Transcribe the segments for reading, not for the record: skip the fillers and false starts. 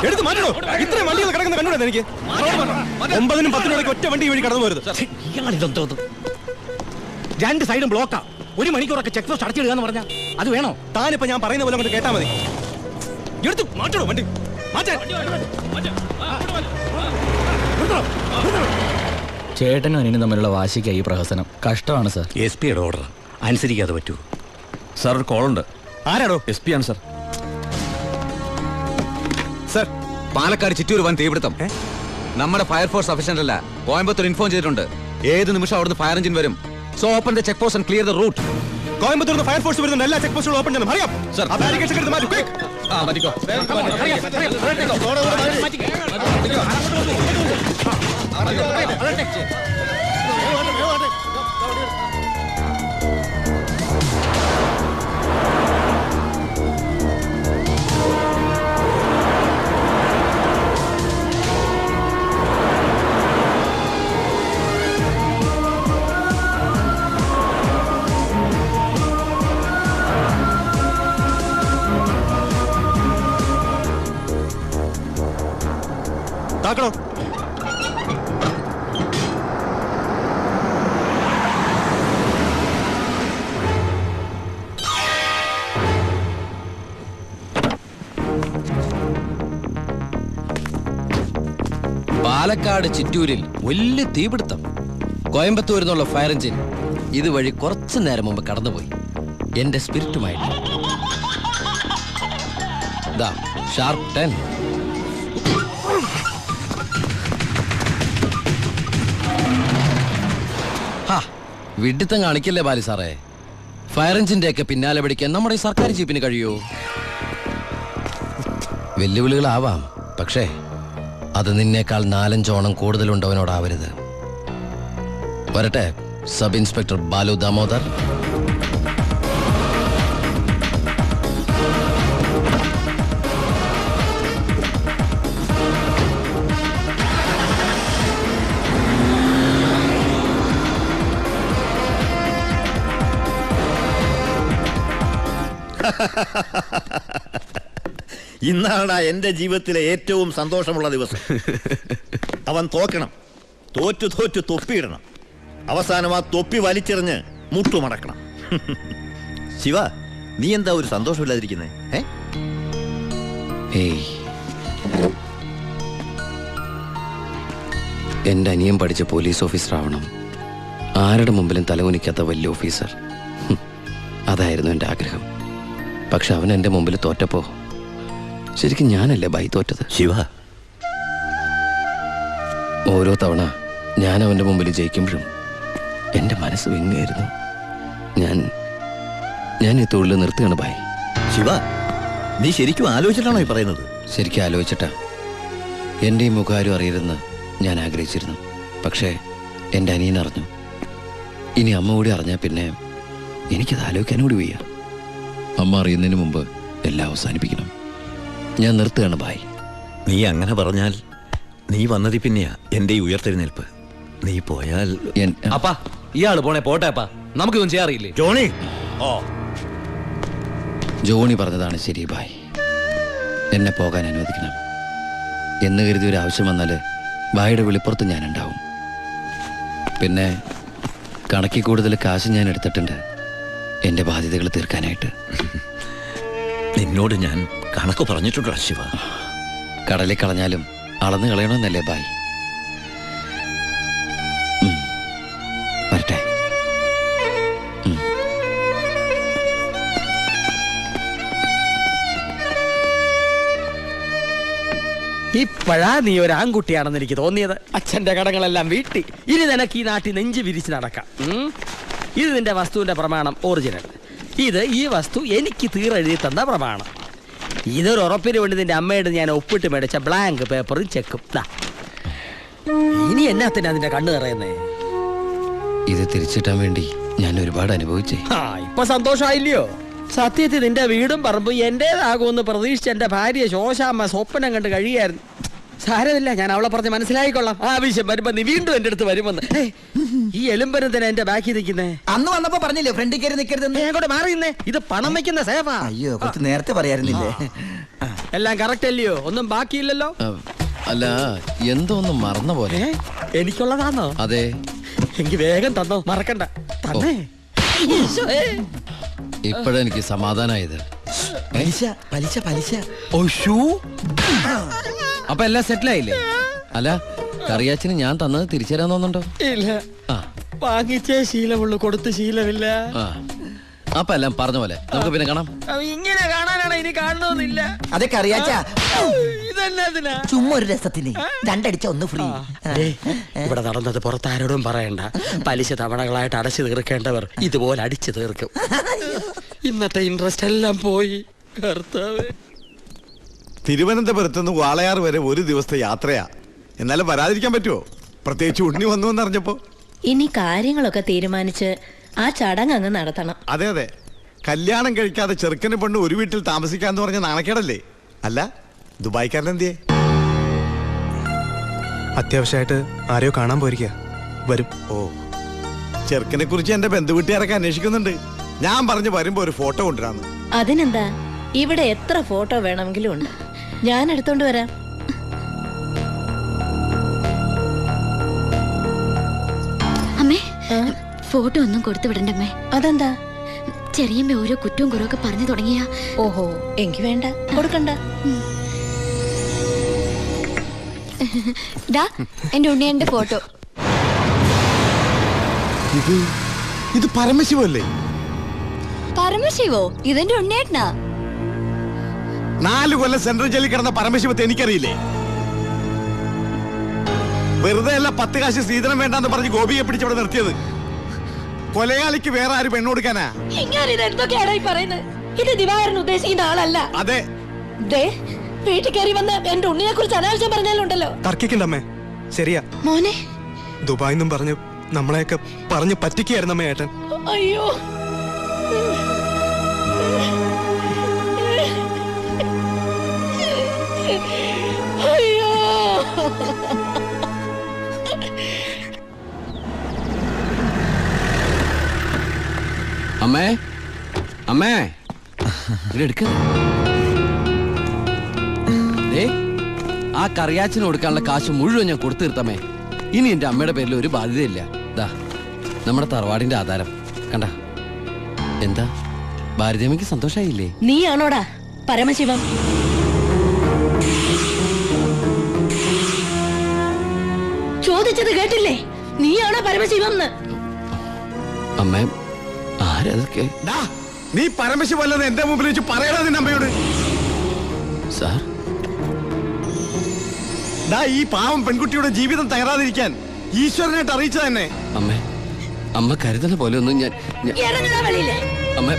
എടുത്ത് മാറ്റണോ? ഇത്രയും വണ്ടികൾ കിടക്കുന്ന കണ്ടുകൂടെ എനിക്ക്? 9-നും 10-നും ഒറ്റ വണ്ടി വഴി കടന്നു പോരുത്. രണ്ട് സൈഡും ബ്ലോക്കാ. 1 മണിക്കൂറൊക്കെ ചെക്ക് പോസ്റ്റ് അടച്ചിടുക എന്ന് പറഞ്ഞാൽ അത് വേണോ? താനിപ്പോ ഞാൻ പറയുന്ന പോലെ കൊണ്ട് കേട്ടാ മതി. എടുത്ത് മാറ്റണോ വണ്ടി? ചേട്ടനും അനിയനും തമ്മിലുള്ള വാശിക്കായി ഈ പ്രഹസനം. കഷ്ടമാണ് സാർ. SP യുടെ ഓർഡർ അനുസരിക്കാതെ പറ്റൂ. സാർ ഒരു കോളുണ്ട്. ആരാടോ? SP ആണ് സാർ. സർ, പാലക്കാട് ചിറ്റൂർ വൻ തീപിടുത്തം. നമ്മുടെ ഫയർഫോഴ്സ് സഫീഷ്യന്റ് അല്ല. കോയമ്പത്തൂർ ഇൻഫോം ചെയ്തിട്ടുണ്ട്. ഏത് നിമിഷം അവിടുന്ന് ഫയർ എഞ്ചിൻ വരും. So open the check post and clear the route. Coimbatore fire force വരുന്നുണ്ട്. എല്ലാ ചെക്ക് പോസ്റ്റുകളും ഓപ്പൺ ചെയ്യണം. അറിയാം സർ. ആ ബാരിക്കേഡ്സ് എടുത്ത് മാറ്റൂ. ക്വിക്ക്. മാറ്റിക്കോ. താക്കണോ? പാലക്കാട് ചിറ്റൂരിൽ വലിയ തീപിടുത്തം. കോയമ്പത്തൂരിൽ നിന്നുള്ള ഫയർ എഞ്ചിൻ ഇതുവഴി കുറച്ചു നേരം മുമ്പ് കടന്നുപോയി. എന്റെ സ്പിരിറ്റുമായിട്ട് ഷാർപ്പ് 10. വിഡിത്തം കാണിക്കല്ലേ ബാലി സാറേ. ഫയർ എഞ്ചിന്റെ ഒക്കെ പിന്നാലെ പിടിക്കാൻ നമ്മുടെ ഈ സർക്കാർ ജീപ്പിന് കഴിയോ? വെല്ലുവിളികളാവാം, പക്ഷേ അത് നിന്നേക്കാൾ 4-5 ഓണം കൂടുതലുണ്ടവനോടാവരുത്. വരട്ടെ സബ് ഇൻസ്പെക്ടർ ബാലു ദാമോദർ. ഇന്നാണ് എന്റെ ജീവിതത്തിലെ ഏറ്റവും സന്തോഷമുള്ള ദിവസം. അവൻ തോക്കണം, തോറ്റു തോറ്റു തൊപ്പിയിടണം, അവസാനം ആ തൊപ്പി വലിച്ചെറിഞ്ഞ് മുട്ടുമടക്കണം. ശിവ, നീ എന്താ ഒരു സന്തോഷമില്ലാതിരിക്കുന്നേ? എന്റെ അനിയൻ പഠിച്ച പോലീസ് ഓഫീസർ ആവണം. ആരുടെ മുമ്പിലും തലകുനിക്കാത്ത വലിയ ഓഫീസർ. അതായിരുന്നു എൻ്റെ ആഗ്രഹം. പക്ഷെ അവൻ എൻ്റെ മുമ്പിൽ തോറ്റപ്പോ ശരിക്കും ഞാനല്ലേ ബൈ തോറ്റത്? ശിവ, ഓരോ തവണ ഞാൻ അവൻ്റെ മുമ്പിൽ ജയിക്കുമ്പോഴും എൻ്റെ മനസ്സ് വിങ്ങായിരുന്നു. ഞാൻ ഈ തൊഴിൽ നിർത്തുകയാണ് ബൈ. ശിവ, നീ ശരിക്കും ആലോചിച്ചിട്ടാണോ ഈ പറയുന്നത്? ശരിക്കും ആലോചിച്ചിട്ടാ. എൻ്റെ ഈ മുഖാരും അറിയരുതെന്ന് ഞാൻ ആഗ്രഹിച്ചിരുന്നു. പക്ഷേ എൻ്റെ അനിയൻ അറിഞ്ഞു. ഇനി അമ്മ കൂടി അറിഞ്ഞാൽ പിന്നെ എനിക്കത് ആലോചിക്കാൻ കൂടി വയ്യ. അമ്മ അറിയുന്നതിന് മുമ്പ് എല്ലാം അവസാനിപ്പിക്കണം. ഞാൻ നിർത്തുകയാണ് ബായ്. നീ അങ്ങനെ പറഞ്ഞാൽ നീ വന്നതി പിന്നെയാ എൻ്റെ ഈ ഉയർത്തെഴുന്നേൽപ്പ്. നീ പോയാൽ അപ്പാ, ഇയാള് പോണേ പോട്ടെ അപ്പാ, നമുക്കിതൊന്നും ചെയ്യാറിയില്ലേ? ജോണി, ജോണി പറഞ്ഞതാണ് ശരി ബായ്. എന്നെ പോകാൻ അനുവദിക്കണം എന്ന് കരുതി ഒരു ആവശ്യം വന്നാൽ ബായുടെ വെളിപ്പുറത്ത് ഞാനുണ്ടാവും. പിന്നെ കണക്കിൽ കൂടുതൽ കാശ് ഞാൻ എടുത്തിട്ടുണ്ട് എൻ്റെ ബാധ്യതകൾ തീർക്കാനായിട്ട്. നിന്നോട് ഞാൻ കണക്ക് പറഞ്ഞിട്ടുണ്ടോ ശിവ? കടലിൽ കളഞ്ഞാലും അളന്ന് കളയണമെന്നല്ലേ ബായ്? വരട്ടെ. ഇപ്പോഴാ നീ ഒരു ആൺകുട്ടിയാണെന്ന് എനിക്ക് തോന്നിയത്. അച്ഛന്റെ കടങ്ങളെല്ലാം വീട്ടി. ഇനി നിനക്ക് ഈ നാട്ടിൽ നെഞ്ച് വിരിച്ച് നടക്കാം. ഇത് നിന്റെ വസ്തുവിന്റെ പ്രമാണം ഒറിജിനൽ. ഇത് ഈ വസ്തു എനിക്ക് തീരെഴുതി തന്ന പ്രമാണം. ഇതൊരു ഉറപ്പിന് വേണ്ടി നിന്റെ അമ്മയുടെ ഞാൻ ഒപ്പിട്ട് മേടിച്ച ബ്ലാങ്ക് പേപ്പറും ചെക്കും. ഇനി എന്നാത്തിനാ നിന്റെ കണ്ണു നിറയുന്നേ? ഇത് തിരിച്ചിട്ടാൻ വേണ്ടി ഞാൻ ഒരുപാട് അനുഭവിച്ചേ. ഇപ്പൊ സന്തോഷമായില്ലയോ? സത്യത്തിൽ നിന്റെ വീടും പറമ്പും എന്റേതാകുമെന്ന് പ്രതീക്ഷിച്ച് എന്റെ ഭാര്യ ശോശാമ്മ സ്വപ്നം കണ്ട് കഴിയായിരുന്നു. സാരമില്ല, ഞാൻ അവളെ പറഞ്ഞ് മനസ്സിലായിക്കൊള്ളാം. ആവശ്യം വരുമ്പോ നീ വീണ്ടും എന്റെ അടുത്ത് വരുമെന്ന്. ഈ എലുമ്പനത്തിനാ എന്റെ ബാക്കി നിൽക്കുന്നേ? അന്ന് വന്നപ്പോ പറഞ്ഞില്ലേ ഫ്രണ്ടിൽ കയറി നിൽക്കരുതെന്ന്. അങ്ങോട്ട് മാറിയുന്നേ, ഇത് പണം വെക്കുന്ന സേവാ. അയ്യോ, കുറച്ച് നേരത്തെ പറയായിരുന്നില്ലേ? എല്ലാം കറക്റ്റ് അല്ലയോ? ഒന്നും ബാക്കിയില്ലല്ലോ. അല്ല, എന്തോ ഒന്ന് മറന്ന പോലെ. എനിക്കുള്ളതാണോ? അതെ. എനിക്ക് വേഗം തന്നോ, മറക്കണ്ട. തന്നേ. ഇപ്പോഴെനിക്ക് സമാധാനായത്. പലിശ പലിശ പലിശ. ഓ ഷൂ. അപ്പൊ എല്ലാം സെറ്റിലായില്ലേ? അല്ല, കറിയാച്ചിന് ഞാൻ തന്നത് തിരിച്ചു തരാൻ തോന്നുന്നുണ്ടോ? ഇല്ല, വാങ്ങിച്ചേ ശീലമുള്ളൂ, കൊടുത്ത് ശീലമില്ല. അപ്പൊ എല്ലാം പറഞ്ഞ പോലെ നമുക്ക് പിന്നെ കാണാം. ഇങ്ങനെ കാണാനാണ്, ഇനി കാണണമെന്നില്ല. അതൊക്കെ അറിയാച്ചാ. ഇതെന്നാ? ചുമ്മാ ഒരു രസത്തിന് രണ്ടടിച്ച ഒന്ന് ഫ്രീ. ഇവിടെ നടന്നത് പുറത്താരോടും പറയണ്ട. പലിശ തവണകളായിട്ട് അടച്ചു തീർക്കേണ്ടവർ ഇതുപോലെ അടിച്ചു തീർക്കും. ഇന്നത്തെ ഇൻട്രസ്റ്റ് എല്ലാം പോയി. കർത്താവേ. തിരുവനന്തപുരത്ത് നിന്ന് വാളയാർ വരെ ഒരു ദിവസത്തെ യാത്രയാ. എന്നാലും വരാതിരിക്കാൻ പറ്റുമോ? പ്രത്യേകിച്ച് ഉണ്ണി വന്നു എന്നറിഞ്ഞപ്പോ. ഇനി കാര്യങ്ങളൊക്കെ തീരുമാനിച്ച് ആ ചടങ്ങ് അങ്ങ് നടത്തണം. അതെ അതെ, കല്യാണം കഴിക്കാതെ ചെറുക്കന് പെണ്ണ് ഒരു വീട്ടിൽ താമസിക്കാന്ന് പറഞ്ഞ നാണക്കേടല്ലേ? അല്ല, ദുബായ്ക്കാരൻ എന്തിയെ? അത്യാവശ്യമായിട്ട് ആരെയോ കാണാൻ പോയിരിക്കുക, വരും. ഓ, ചെറുക്കനെ കുറിച്ച് എന്റെ ബന്ധുവീട്ടുകാരൊക്കെ അന്വേഷിക്കുന്നുണ്ട്. ഞാൻ പറഞ്ഞു വരുമ്പോ ഒരു ഫോട്ടോ കൊണ്ടുവരാന്ന്. അതിനെന്താ, ഇവിടെ എത്ര ഫോട്ടോ വേണമെങ്കിലും ഉണ്ട്, ഞാൻ എടുത്തോണ്ട് വരാം. അമ്മേ, ഫോട്ടോ ഒന്നും കൊടുത്തു വിടണ്ടമ്മേ. അതെന്താ? ചെറിയമ്മ ഓരോ കുറ്റവും കുറവൊക്കെ പറഞ്ഞു തുടങ്ങിയ. ഓഹോ, എങ്കി വേണ്ട, കൊടുക്കണ്ട. എന്റെ ഉണ്ണിയന്റെ ഫോട്ടോ. ഇത് പരമശിവല്ലേ? പരമശിവോ? ഇതെന്റെ ഉണ്ണിയേട്ടനാ. 4 കൊല്ലം സെൻട്രൽ ജയിലിൽ കിടന്ന പരമശിവത്തെ എനിക്കറിയില്ലേ? വെറുതെ അല്ല 10 കാശ് സ്ത്രീധനം വേണ്ടെന്ന് പറഞ്ഞ് ഗോപിയെ പിടിച്ചവിടെ നിർത്തിയത്. കൊലയാളിക്ക് വേറെ ആര് പെണ്ണു കൊടുക്കാനാ? ഇത് ദിവാകരൻ ഉദ്ദേശിക്കുന്ന ആളല്ല. അതെ. വീട്ടിൽ കയറി വന്ന് എന്റെ ഉണ്ണിയെ കുറിച്ച് അനാവശ്യം പറഞ്ഞാലുണ്ടല്ലോ. തർക്കിക്കണ്ടമ്മേ, ശരിയാ. മോനെ, ദുബായിന്നും പറഞ്ഞ് നമ്മളെയൊക്കെ പറഞ്ഞ് പറ്റിക്കായിരുന്നമ്മേ ഏട്ടൻ. അയ്യോ. അയ്യോ. അമ്മേ, അമ്മേ, ഇതെടുക്ക. ആ കറിയാച്ചിന് കൊടുക്കാനുള്ള കാശ് മുഴുവൻ ഞാൻ കൊടുത്തു തീർത്തമ്മേ. ഇനി എന്റെ അമ്മയുടെ പേരിൽ ഒരു ബാധ്യതയില്ല. ദാ നമ്മുടെ തറവാടിന്റെ ആധാരം കണ്ട. എന്താ ഭാരതിയമ്മയ്ക്ക് സന്തോഷായില്ലേ? നീയാണോടാ പരമശിവം? ചോദിച്ചത് കേട്ടില്ലേ? നീയാണോ പരമശിവം? അമ്മേ, ആരതൊക്കെ? നീ പരമശിവല്ലെന്ന് എന്റെ മുമ്പിൽ വെച്ച് പറയണ നിന്റെ അമ്മയോട്. സാർ, ഈ പാവം പെൺകുട്ടിയുടെ ജീവിതം തകരാതിരിക്കാൻ ഈശ്വരനായിട്ട് അറിയിച്ച തന്നെ. അമ്മേ, അമ്മ കരുതുന്ന പോലെ ഒന്നും ഞാൻ അമ്മ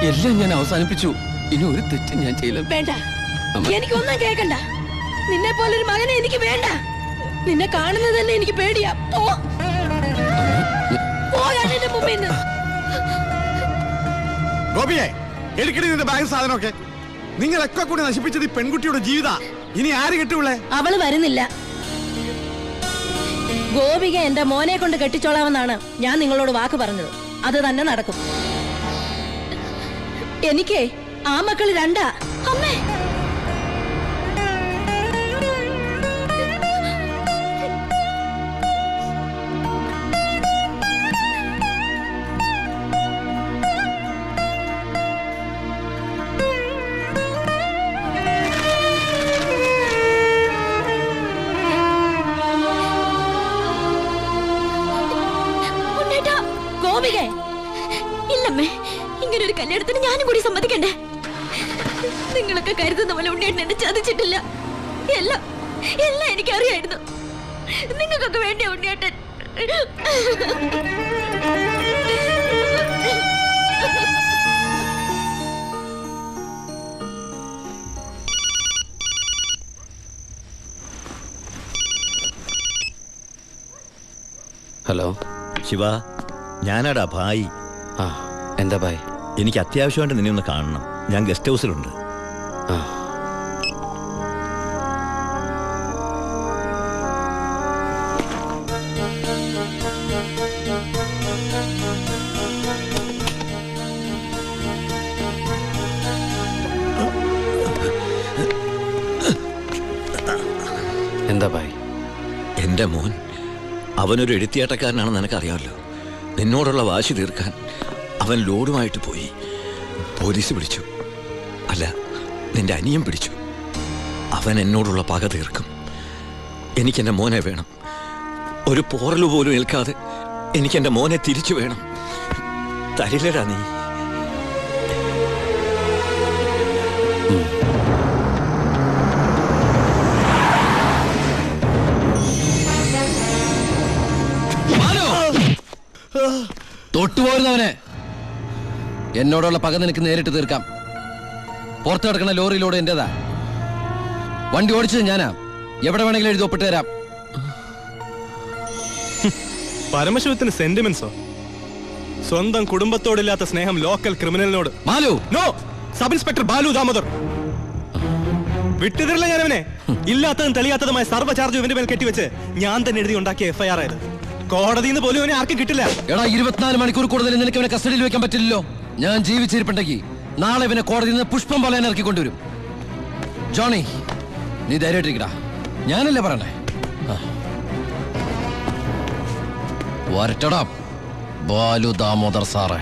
എല്ലാം ഞാൻ അവസാനിപ്പിച്ചു. ഇനി ഒരു തെറ്റ് ഞാൻ ചെയ്യില്ല. വേണ്ട, എനിക്കൊന്നും കേൾക്കണ്ട. നിന്നെ പോലൊരു മകനെ എനിക്ക് വേണ്ട. നിന്നെ കാണുന്നത് തന്നെ എനിക്ക് പേടിയാ. ഗോപിയെ, എടുക്കടി നിന്റെ ബാഗ് സാധനമൊക്കെ. നിങ്ങളൊക്കെ കൂടി നശിപ്പിച്ചത് ഈ പെൺകുട്ടിയുടെ ജീവിത. ഇനി ആര് കെട്ടുള്ളേ? അവള് വരുന്നില്ല. ഗോപിക എന്റെ മോനെ കൊണ്ട് കെട്ടിച്ചോളാമെന്നാണ് ഞാൻ നിങ്ങളോട് വാക്ക് പറഞ്ഞത്. അത് തന്നെ നടക്കും. എനിക്ക് ആ മക്കള് 2. അമ്മേ, ഇല്ലമ്മേ, ഇങ്ങനെ ഒരു കല്യാണത്തിന് ഞാനും കൂടി സമ്മതിക്കണ്ടേ? നിങ്ങളൊക്കെ കരുതുന്ന പോലെ ഉണ്ണിയേട്ടൻ എന്നെ ചതിച്ചിട്ടില്ല. എല്ലാം എനിക്കറിയായിരുന്നു. നിങ്ങൾക്കൊക്കെ വേണ്ടിയ ഉണ്ണിയേട്ടൻ. ഹലോ ശിവ, ഞാനാടാ ഭായി. എന്താ ഭായ്? എനിക്ക് അത്യാവശ്യമായിട്ട് നിന്നെ ഒന്ന് കാണണം. ഞാൻ ഗസ്റ്റ് ഹൗസിലുണ്ട്. എൻ്റെ മോൻ അവനൊരു എഴുത്തിയാട്ടക്കാരനാണെന്ന് നിനക്കറിയാമല്ലോ. നിന്നോടുള്ള വാശി തീർക്കാൻ അവൻ ലോഡുമായിട്ട് പോയി. പോലീസ് പിടിച്ചു. അല്ല, നിന്റെ അനിയൻ പിടിച്ചു. അവൻ എന്നോടുള്ള പക തീർക്കും. എനിക്കെൻ്റെ മോനെ വേണം. ഒരു പോറലു പോലും ഏൽക്കാതെ എനിക്കെൻ്റെ മോനെ തിരിച്ചു വേണം. തരില്ലടാ നീ. തൊട്ടുപോരുന്നവനെ. എന്നോടുള്ള പക നിനക്ക് നേരിട്ട് തീർക്കാം. പുറത്ത് കിടക്കുന്ന ലോറിയിലൂടെ എന്റേതാ. വണ്ടി ഓടിച്ചത് ഞാനാ. എവിടെ വേണമെങ്കിലും എഴുതി ഒപ്പിട്ട് തരാം. പരമശിവത്തിന് സെന്റിമെന്റ്സോ? സ്വന്തം കുടുംബത്തോടില്ലാത്ത സ്നേഹം ലോക്കൽ ക്രിമിനലിനോട്. Balu, no, sub inspector Balu Damodar. വിട്ടുതരില്ല ഞാനവനെ. ഇല്ലാത്തതും തെളിയാത്തതുമായ സർവ്വ ചാർജ് ഇവന്റെ മേൽ കെട്ടിവെച്ച് ഞാൻ തന്നെ എഴുതി ഉണ്ടാക്കിയ FIR ആയത്. കോടതിയിൽ നിന്ന് പോലും അവനെ ആർക്കും കിട്ടില്ല. എടാ, 24 മണിക്കൂർ കൂടുതൽ നിനക്ക് ഇവനെ കസ്റ്റഡിയിൽ വെക്കാൻ പറ്റില്ലല്ലോ. ഞാൻ ജീവിച്ചിരിപ്പുണ്ടെങ്കിൽ നാളെ ഇവനെ കോടതിയിൽ നിന്ന് പുഷ്പം പോലെ ഇറക്കി കൊണ്ടുവരും. ജോണി, നീ ധൈര്യമായിട്ടിരിക്കടാ. ഞാനല്ലേ പറയണേ. വരട്ടടാ ബാലു ദാമോദർ സാറേ.